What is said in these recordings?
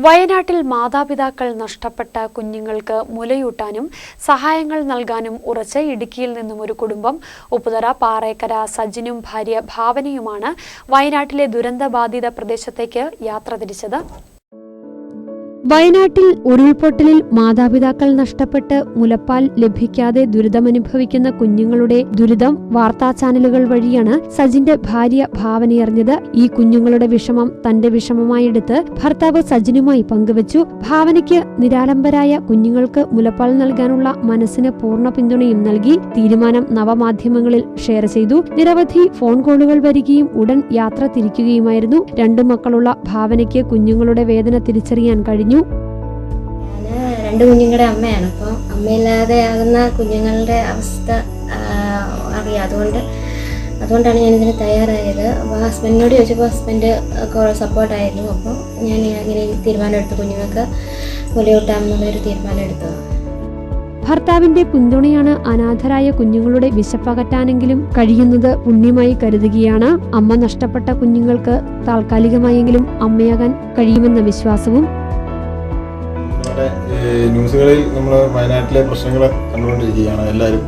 വയനാട്ടിൽ മാതാപിതാക്കൾ നഷ്ടപ്പെട്ട കുഞ്ഞുങ്ങൾക്ക് മുലയൂട്ടാനും സഹായങ്ങൾ നൽകാനും ഉറച്ച് ഇടുക്കിയിൽ നിന്നും ഒരു കുടുംബം ഉപ്പുതറ പാറേക്കര സജിനും ഭാര്യ ഭാവനയുമാണ് വയനാട്ടിലെ ദുരന്തബാധിത പ്രദേശത്തേക്ക് യാത്ര തിരിച്ചത്. വയനാട്ടിൽ ഉരുൾപൊട്ടലിൽ മാതാപിതാക്കൾ നഷ്ടപ്പെട്ട് മുലപ്പാൽ ലഭിക്കാതെ ദുരിതമനുഭവിക്കുന്ന കുഞ്ഞുങ്ങളുടെ ദുരിതം വാർത്താ ചാനലുകൾ വഴിയാണ് സജിന്റെ ഭാര്യ ഭാവനയറിഞ്ഞത്. ഈ കുഞ്ഞുങ്ങളുടെ വിഷമം തന്റെ വിഷമമായെടുത്ത് ഭർത്താവ് സജിനുമായി പങ്കുവച്ചു. ഭാവനയ്ക്ക് നിരാലംബരായ കുഞ്ഞുങ്ങൾക്ക് മുലപ്പാൽ നൽകാനുള്ള മനസ്സിന് പൂർണ്ണ പിന്തുണയും നൽകി. തീരുമാനം നവമാധ്യമങ്ങളിൽ ഷെയർ ചെയ്തു. നിരവധി ഫോൺ കോളുകൾ വരികയും ഉടൻ യാത്ര തിരിക്കുകയുമായിരുന്നു. 2 മക്കളുള്ള ഭാവനയ്ക്ക് കുഞ്ഞുങ്ങളുടെ വേദന തിരിച്ചറിയാൻ കഴിഞ്ഞു. ഞാൻ 2 കുഞ്ഞുങ്ങളുടെ അമ്മയാണ്. അപ്പോൾ അമ്മയില്ലാതെ ആകുന്ന കുഞ്ഞുങ്ങളുടെ അവസ്ഥ അറിയാം. അതുകൊണ്ടാണ് ഞാനിതിന് തയ്യാറായത്. അപ്പോൾ ഹസ്ബൻഡിനോട് ചോദിച്ചപ്പോൾ ഹസ്ബൻഡ് സപ്പോർട്ടായിരുന്നു. അപ്പോൾ ഞാൻ ഇങ്ങനെ തീരുമാനമെടുത്തു, കുഞ്ഞുങ്ങൾക്ക് മുലയൂട്ടാമെന്നുള്ളൊരു തീരുമാനം എടുത്തത്. ഭർത്താവിന്റെ പിന്തുണയാണ് അനാഥരായ കുഞ്ഞുങ്ങളുടെ വിശപ്പകറ്റാനെങ്കിലും കഴിയുന്നത് പുണ്യമായി കരുതുകയാണ്. അമ്മ നഷ്ടപ്പെട്ട കുഞ്ഞുങ്ങൾക്ക് താൽക്കാലികമായെങ്കിലും അമ്മയാകാൻ കഴിയുമെന്ന വിശ്വാസവും. ന്യൂസുകളിൽ നമ്മൾ വയനാട്ടിലെ പ്രശ്നങ്ങൾ കണ്ടുകൊണ്ടിരിക്കുകയാണ് എല്ലാവരും.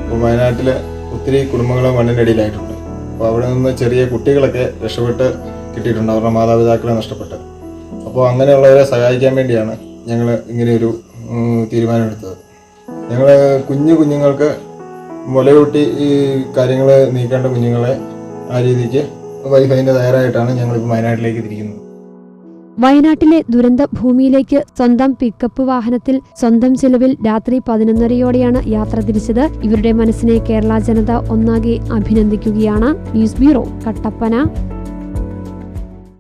അപ്പോൾ വയനാട്ടിൽ ഒത്തിരി കുടുംബങ്ങൾ മണ്ണിനടിയിലായിട്ടുണ്ട്. അപ്പോൾ അവിടെ നിന്ന് ചെറിയ കുട്ടികളൊക്കെ രക്ഷപ്പെട്ട് കിട്ടിയിട്ടുണ്ട്, അവരുടെ മാതാപിതാക്കളെ നഷ്ടപ്പെട്ട്. അപ്പോൾ അങ്ങനെയുള്ളവരെ സഹായിക്കാൻ വേണ്ടിയാണ് ഞങ്ങൾ ഇങ്ങനെയൊരു തീരുമാനമെടുത്തത്. ഞങ്ങൾ കുഞ്ഞുങ്ങൾക്ക് മുലയൂട്ടി ഈ കാര്യങ്ങൾ നീക്കേണ്ട കുഞ്ഞുങ്ങളെ ആ രീതിക്ക് വൈഫൈൻ്റെ തയ്യാറായിട്ടാണ് ഞങ്ങളിപ്പോൾ വയനാട്ടിലേക്ക് തിരിക്കുന്നത്. വയനാട്ടിലെ ദുരന്ത ഭൂമിയിലേക്ക് സ്വന്തം പിക്കപ്പ് വാഹനത്തിൽ സ്വന്തം ചെലവിൽ രാത്രി 11:30യോടെയാണ് യാത്ര തിരിച്ചത്. ഇവരുടെ മനസ്സിനെ കേരള ജനത ഒന്നാകെ അഭിനന്ദിക്കുകയാണ്. News bureau, Kattappana.